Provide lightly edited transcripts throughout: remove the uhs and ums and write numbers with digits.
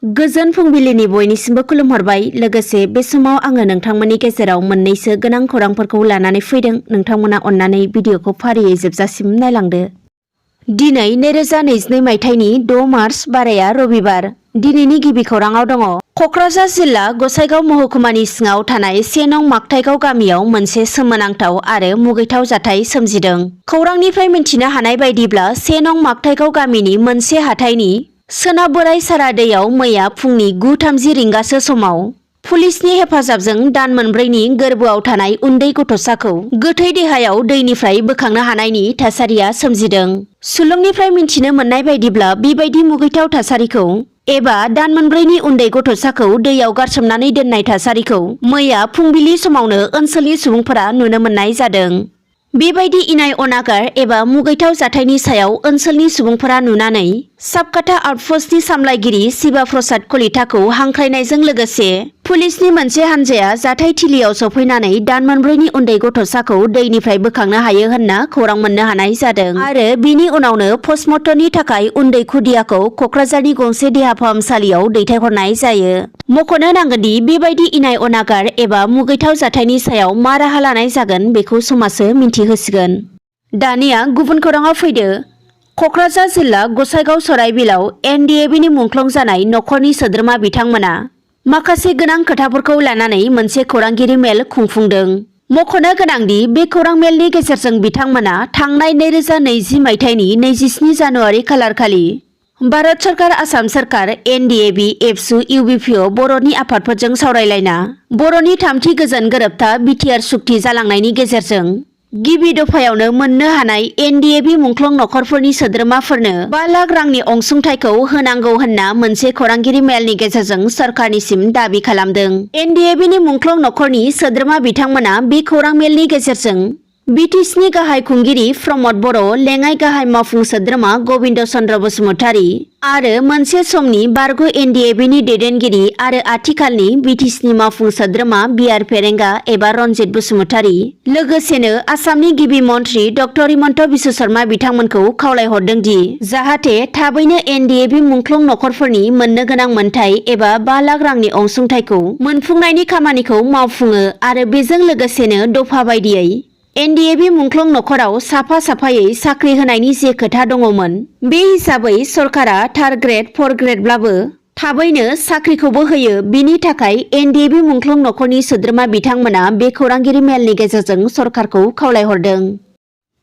गोजोन फुंबिलिनि बयनिसिमबो खुलुमहरबाय। लोगोसे बे समाव आङो नोंथांमोननि गेजेराव मोननैसो गोनां खौरांफोरखौ लानानै फैदों। नोंथांमोना अन्नानै भिडिअखौ फारियै जोबजासिम नायलांदो। दिनै 2022 मायथाइनि 6 मार्च बाराया रबिबार। दिनैनि गिबि खौराङाव दङ। कक्राझार जिल्ला गसाइगाव महकुमानि सिङाव थानाय 1 नं माकथाइगाव गामियाव मोनसे सोमोनांथाव आरो मुगैथाव जाथाय सोमजिदों। खौरांनिफ्राय मिन्थिनो हानाय बायदिब्ला 1 नं माकथाइगाव गामिनि मोनसे हाथाइनि सोनाब बोराइ सारा दैयाव मैया फुंनि 9:30 रिंगासो समाव पुलिसनि हेफाजाबजों दान मोनब्रैनि गोरबोआव थानाय उन्दै गथ'साखौ गोथै देहायाव दैनिफ्राय बोखांनो हानायनि थासारिया सोमजिदों। सुलुंनिफ्राय मिन्थिनो मोननाय बायदिब्ला बेबायदि मुगैथाव थासारिखौ एबा दान मोनब्रैनि उन्दै गथ'साखौ दैयाव गारसोमनानै दोननाय थासारिखौ मैया फुंबिलि समावनो ओनसोलनि सुबुंफोरा नुनो मोननाय जादों। बेबायदि इनाय अनागार एबा मुगैथाव जाथायनि सायाव ओनसोलनि सुबुंफोरा नुनानै साबकाथा आउटपस्टनि सामलायगिरि शिबा प्रसाद कलिताखौ हांख्रायनायजों लोगोसे पुलिसनि मोनसे हान्जाया जाथायथिलियाव सफैनानै दान मोनब्रैनि उन्दै गथ'साखौ दैनिफ्राय बोखांनो हायो होनना खौरां मोननो हानाय जादों। आरो बिनि उनावनो पस्टमर्टमनि थाखाय उन्दै खुदियाखौ कक्राझारनि गंसे देहा फाहामसालियाव दैथायहरनाय जायो। मख'नो नांगोनदि बेबायदि इनाय अनागार एबा मुगैथाव जाथायनि सायाव मा राहा लानाय जागोन बेखौ समाजो मिन्थिहोसिगोन। दानिया गुबुन खौराङाव फैदो। कक्राझार जिल्ला गसाइगाव सराइबिलाव NDABनि मुंख्लं जानाय नखरनि सोद्रोमा बिथांमोना माखासे गोनां खोथाफोरखौ लानानै मोनसे खौरांगिरि मेल खुंफुंदों। मख'नो गोनांदि बे खौरां मेलनि गेजेरजों बिथांमोना थांनाय 2020 मायथाइनि 27 जानुवारि खालारखालि भारत सरकार, आसाम सरकार, NDAB, एबसु, UBPO बर'नि आफादफोरजों सावरायलायना बर'नि थामथि गोजोन गोरोबथा बिटिआर सुक्ति जालांनायनि गेजेरजों गिबि दफायावनो मोननो हानाय NDAB मुंख्लं नखरफोरनि सोद्रोमाफोरनो 5 लाख रांनि अनसुंथाइखौ होनांगौ होनना मोनसे खौरांगिरि मेलनि गेजेरजों सरकारनिसिम दाबि खालामदों। NDABनि मुंख्लं नखरनि सोद्रोमा बिथांमोना बे खौरां मेलनि गेजेरजों BTSनि गाहाय खुंगिरि प्रमद बर', लेङाइ गाहाय मावफुं सोद्रोमा गबिन्द चन्द्र बसुमतारी आरो मोनसे समनि बारग' NDABनि दैदेनगिरि आरो आथिखालनि BTSनि मावफुं सोद्रोमा बिआर फेरेंगा एबा रनजित बसुमतारी, लोगोसेनो आसामनि गिबि मन्थ्रि डक्टर हिमन्त बिश्व शर्मा बिथांमोनखौ खावलायहरदों दि जाहाथे थाबैनो NDAB मुंख्लं नखरफोरनि मोननो गोनां मोनथाय एबा 5 लाख रांनि अनसुंथाइखौ मोनफुंनायनि खामानिखौ मावफुङो आरो बेजों लोगोसेनो दफा बायदियै NDAB मुंख्लं नखराव साफा साफायै साख्रि होनायनि जे खोथा दङमोन, बे हिसाबै सरकारा 3rd ग्रेड 4th ग्रेडब्लाबो थाबैनो साख्रिखौबो होयो। बिनि थाखाय NDAB मुंख्लं नखरनि सोद्रोमा बिथांमोना बे खौरांगिरि मेलनि गेजेरजों सरकारखौ खावलायहरदों।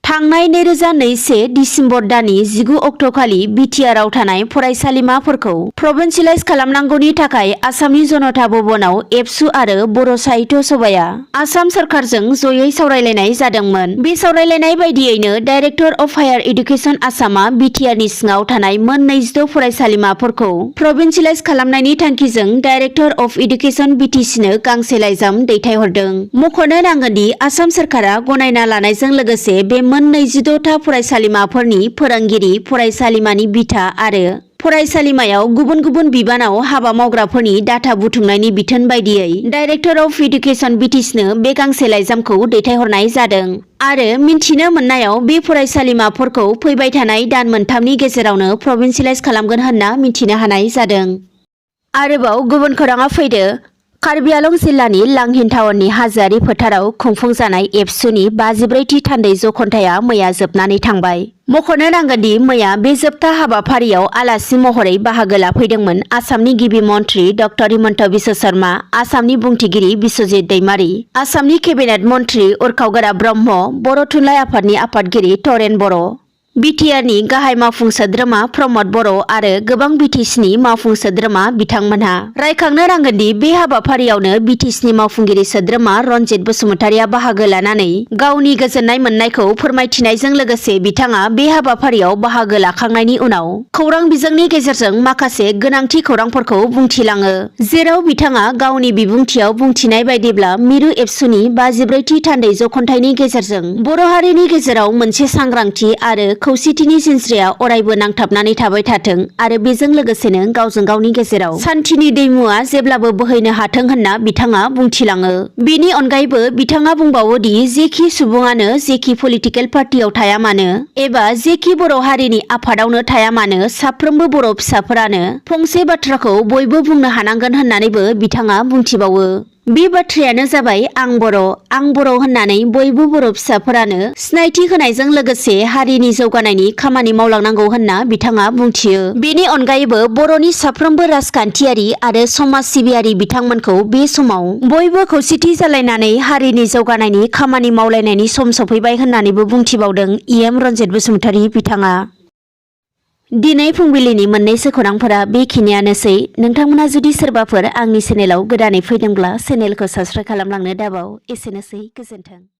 थांनाय 2021 डिसेम्बर दाननि 19 अक्ट'खालि बिटिआरआव थानाय फरायसालिमाफोरखौ प्रभिन्सियेलाइज खालामनांगौनि थाखाय आसामनि जनता भवनाव एबसु आरो बर' साहित्य सभाया आसाम सरकारजों जयै सावरायलायनाय जादोंमोन। बे सावरायलायनाय बायदियैनो डाइरेक्टर अफ हायार इडुकेसन आसामआ बिटिआरनि सिङाव थानाय मोन 22 फरायसालिमाफोरखौ प्रभिन्सियेलाइज खालामनायनि थांखिजों डाइरेक्टर अफ इडुकेसन BTCनो गांसे लाइजाम दैथायहरदों। मख'नो नांगोनदि आसाम सरकारा गनायना लानायजों लोगोसे बे मोन 26 था फरायसालिमाफोरनि फोरोंगिरि, फरायसालिमानि बिथा आरो फरायसालिमायाव गुबुन गुबुन बिबानाव हाबा मावग्राफोरनि डाटा बुथुमनायनि बिथोन बायदियै डाइरेक्टर अफ इडुकेसन BTCनो बे गांसे लाइजामखौ दैथायहरनाय जादों। आरो मिन्थिनो मोननायाव बे फरायसालिमाफोरखौ फैबाय थानाय दान मोनथामनि गेजेरावनो प्रभिन्सियेलाइज खालामगोन होनना मिन्थिनो हानाय जादों। आरोबाव गुबुन खौराङाव फैदो। कार्बि आलं जिल्लानि लांहिन टाउननि हाजोआरि फोथाराव खुंफुंजानाय एबसुनि 54थि थान्दै जखन्थाया मैया जोबनानै थांबाय। मख'नो नांगोनदि मैया बे जोबथा हाबाफारियाव आलासि महरै बाहागो लाफैदोंमोन आसामनि गिबि मन्थ्रि डक्टर हिमन्त बिश्व शर्मा, आसामनि बुंथिगिरि बिश्वजित दैमारी, आसामनि केबिनेट मन्थ्रि उर्खाव ब्रह्म, बर' थुनलाइ आफादनि आफादगिरि तरेन बर', बिटिआरनि गाहाय मावफुं सोद्रोमा प्रमद बर' आरो गोबां BTSनि मावफुं सोद्रोमा बिथांमोनहा। रायखांनो नांगोनदि बे हाबाफारियावनो BTSनि मावफुंगिरि सोद्रोमा रनजित बसुमतारीआ बाहागो लानानै गावनि गोजोननाय मोननायखौ फोरमायथिनायजों लोगोसे बिथाङा बे हाबाफारियाव बाहागो लाखांनायनि उनाव खौरां बिजोंनि गेजेरजों माखासे गोनांथि खौरांफोरखौ बुंथिलाङो। जेराव बिथाङा गावनि बिबुंथियाव बुंथिनाय बायदिब्ला मिरु एबसुनि 54थि थान्दै जखन्थाइनि गेजेरजों बर' हारिनि गेजेराव मोनसे सांग्रांथि आरो खौसेथिनि जिनज्रिया अरायबो नांथाबनानै थाबाय थाथों आरो बेजों लोगोसेनो गावजों गावनि गेजेराव सान्थिनि दैमुआ जेब्लाबो बोहैनो हाथों होनना बिथाङा बुंथिलाङो। बेनि अनगायैबो बिथाङा बुंबावो दि जेखि सुबुङानो जेखि पलिटिकेल पार्टियाव थाया मानो एबा जेखि बर' हारिनि आफादावनो थाया मानो साफ्रोमबो बर' फिसाफोरानो फंसे बाथ्राखौ बयबो बुंनो हानांगोन होननानैबो बिथाङा बुंथिबावो। बे बाथ्रायानो जाबाय आं बर' होननानै बयबो बर' फिसाफोरानो सिनायथि होनायजों लोगोसे हारिनि जौगानायनि खामानि मावलांनांगौ होनना बिथाङा बुंथियो। बेनि अनगायैबो बर'नि साफ्रोमबो राजखान्थियारि आरो समाज सिबियारि बिथांमोनखौ बे समाव बयबो खौसेथि जालायनानै हारिनि जौगानायनि खामानि मावलायनायनि सम सफैबाय होननानैबो बुंथिबावदों EM रन्जित बसुमतारी बिथाङा। दिनै फुंबिलिनि मोननैसो खौरांफोरा बेखिनियानोसै। नोंथांमोना जुदि सोरबाफोर आंनि चेनेलाव गोदानै फैदोंब्ला चेनेलखौ साबस्क्राइब खालामलांनो दाबाव। एसेनोसै, गोजोन्थों।